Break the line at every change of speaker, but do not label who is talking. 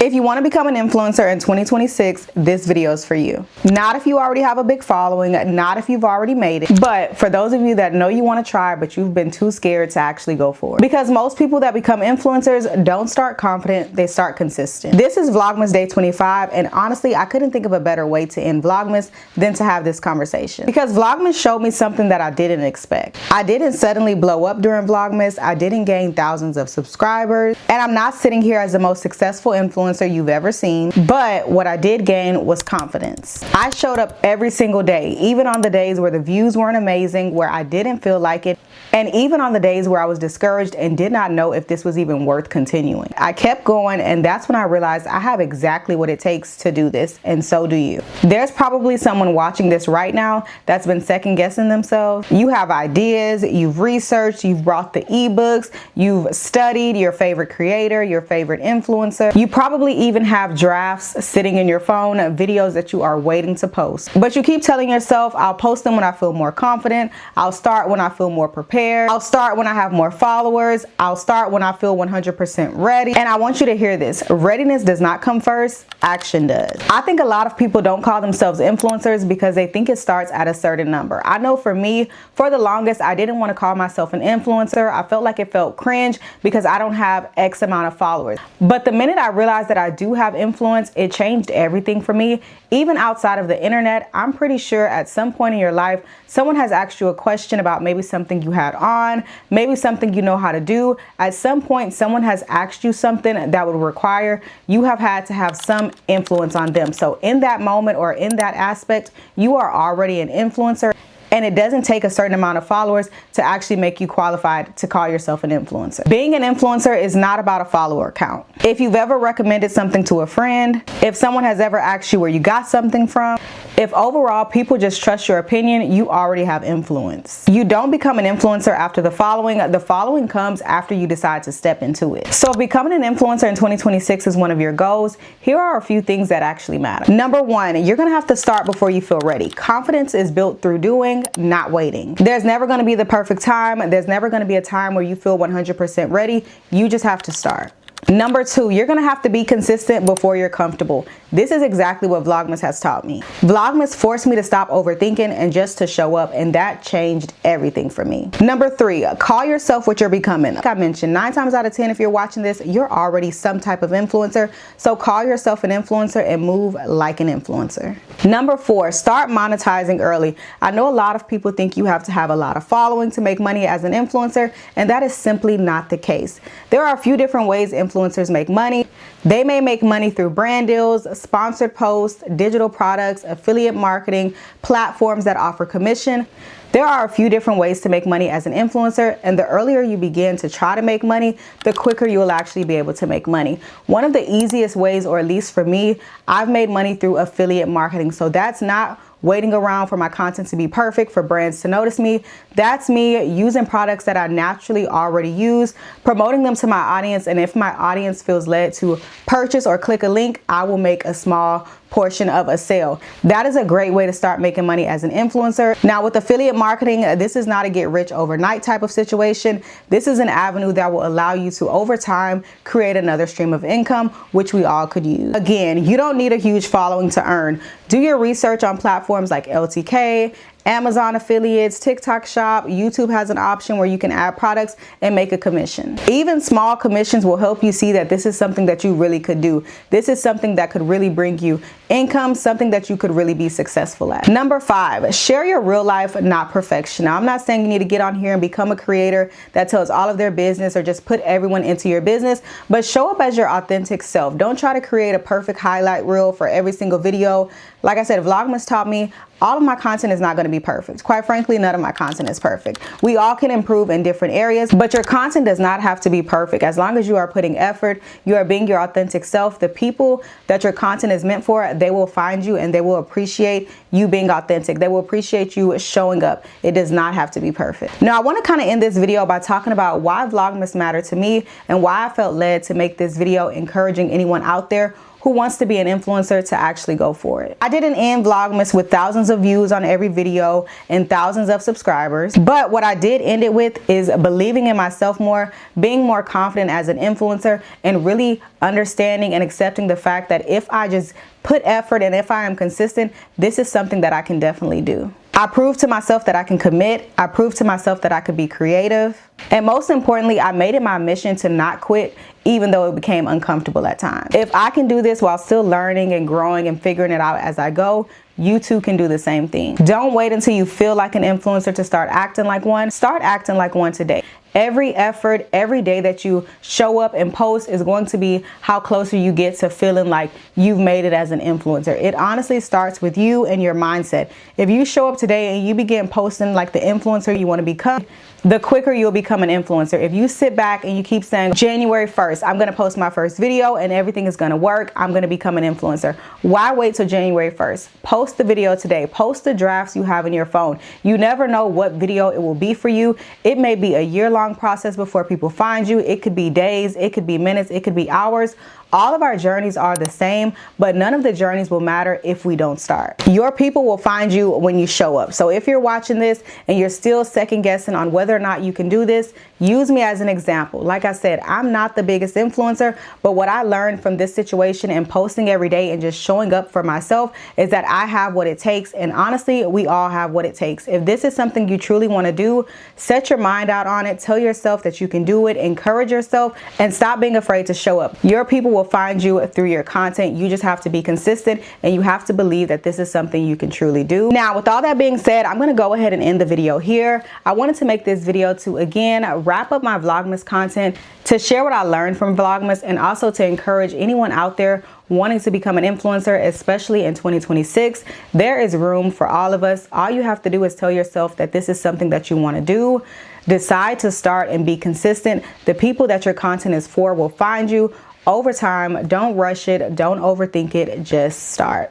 If you want to become an influencer in 2026, this video is for you. Not if you already have a big following, not if you've already made it, but for those of you that know you want to try, but you've been too scared to actually go for it. Because most people that become influencers don't start confident, they start consistent. This is Vlogmas Day 25, and honestly, I couldn't think of a better way to end Vlogmas than to have this conversation. Because Vlogmas showed me something that I didn't expect. I didn't suddenly blow up during Vlogmas, I didn't gain thousands of subscribers, and I'm not sitting here as the most successful influencer you've ever seen, but what I did gain was confidence. I showed up every single day, even on the days where the views weren't amazing, where I didn't feel like it, and even on the days where I was discouraged and did not know if this was even worth continuing. I kept going, and that's when I realized I have exactly what it takes to do this, and so do you. There's probably someone watching this right now that's been second guessing themselves. You have ideas, you've researched, you've brought the ebooks, you've studied your favorite creator, your favorite influencer. You probably even have drafts sitting in your phone, videos that you are waiting to post. But you keep telling yourself, I'll post them when I feel more confident, I'll start when I feel more prepared, I'll start when I have more followers, I'll start when I feel 100% ready. And I want you to hear this, readiness does not come first, action does. I think a lot of people don't call themselves influencers because they think it starts at a certain number. I know for me, for the longest, I didn't want to call myself an influencer. I felt like it felt cringe because I don't have X amount of followers. But the minute I realized that I do have influence, it changed everything for me. Even outside of the internet, I'm pretty sure at some point in your life, someone has asked you a question about maybe something you had on, maybe something you know how to do. At some point, someone has asked you something that would require you have had to have some influence on them. So in that moment or in that aspect, you are already an influencer. And it doesn't take a certain amount of followers to actually make you qualified to call yourself an influencer. Being an influencer is not about a follower count. If you've ever recommended something to a friend, if someone has ever asked you where you got something from, if overall people just trust your opinion, you already have influence. You don't become an influencer after the following comes after you decide to step into it. So if becoming an influencer in 2026 is one of your goals, here are a few things that actually matter. Number one, you're gonna have to start before you feel ready. Confidence is built through doing, not waiting. There's never going to be the perfect time. There's never going to be a time where you feel 100% ready. You just have to start. Number two, you're going to have to be consistent before you're comfortable. This is exactly what Vlogmas has taught me. Vlogmas forced me to stop overthinking and just to show up, and that changed everything for me. Number three, call yourself what you're becoming. Like I mentioned, 9 times out of 10, if you're watching this, you're already some type of influencer. So call yourself an influencer and move like an influencer. Number four, start monetizing early. I know a lot of people think you have to have a lot of following to make money as an influencer, and that is simply not the case. There are a few different ways influencers make money. They may make money through brand deals, sponsored posts, digital products, affiliate marketing, platforms that offer commission. There are a few different ways to make money as an influencer, and the earlier you begin to try to make money, the quicker you will actually be able to make money. One of the easiest ways, or at least for me, I've made money through affiliate marketing. So that's not waiting around for my content to be perfect for brands to notice me. That's me using products that I naturally already use, promoting them to my audience, and if my audience feels led to purchase or click a link, I will make a small portion of a sale. That is a great way to start making money as an influencer. Now with affiliate marketing, this is not a get rich overnight type of situation. This is an avenue that will allow you to over time create another stream of income, which we all could use. Again, you don't need a huge following to earn. Do your research on platforms like LTK, Amazon affiliates, TikTok shop. YouTube has an option where you can add products and make a commission. Even small commissions will help you see that this is something that you really could do. This is something that could really bring you income, something that you could really be successful at. Number five, share your real life, not perfection. Now, I'm not saying you need to get on here and become a creator that tells all of their business or just put everyone into your business, but show up as your authentic self. Don't try to create a perfect highlight reel for every single video. Like I said, Vlogmas taught me all of my content is not going to be perfect. Quite frankly, none of my content is perfect. We all can improve in different areas, but your content does not have to be perfect. As long as you are putting effort, you are being your authentic self, the people that your content is meant for, they will find you and they will appreciate you being authentic. They will appreciate you showing up. It does not have to be perfect. Now, I want to kind of end this video by talking about why Vlogmas mattered to me and why I felt led to make this video encouraging anyone out there who wants to be an influencer to actually go for it. I didn't end Vlogmas with thousands of views on every video and thousands of subscribers, but what I did end it with is believing in myself more, being more confident as an influencer, and really understanding and accepting the fact that if I just put effort and if I am consistent, this is something that I can definitely do. I proved to myself that I can commit. I proved to myself that I could be creative. And most importantly, I made it my mission to not quit, even though it became uncomfortable at times. If I can do this while still learning and growing and figuring it out as I go, you too can do the same thing. Don't wait until you feel like an influencer to start acting like one. Start acting like one today. Every effort, every day that you show up and post is going to be how closer you get to feeling like you've made it as an influencer. It honestly starts with you and your mindset. If you show up today and you begin posting like the influencer you want to become, the quicker you'll become an influencer. If you sit back and you keep saying, January 1st, I'm going to post my first video and everything is going to work, I'm going to become an influencer. Why wait till January 1st? Post the video today. Post the drafts you have in your phone. You never know what video it will be for you. It may be a year-long process before people find you. It could be days, it could be minutes, it could be hours. All of our journeys are the same, but none of the journeys will matter if we don't start. Your people will find you when you show up. So if you're watching this and you're still second guessing on whether or not you can do this, use me as an example. Like I said, I'm not the biggest influencer, but what I learned from this situation and posting every day and just showing up for myself is that I have what it takes. And honestly, we all have what it takes. If this is something you truly want to do, set your mind out on it. Tell yourself that you can do it. Encourage yourself and stop being afraid to show up. Your people will find you through your content. You just have to be consistent and you have to believe that this is something you can truly do. Now, with all that being said, I'm going to go ahead and end the video here. I wanted to make this video to again wrap up my Vlogmas content, to share what I learned from Vlogmas, and also to encourage anyone out there wanting to become an influencer, especially in 2026. There is room for all of us. All you have to do is tell yourself that this is something that you want to do. Decide to start and be consistent. The people that your content is for will find you over time. Don't rush it. Don't overthink it. Just start.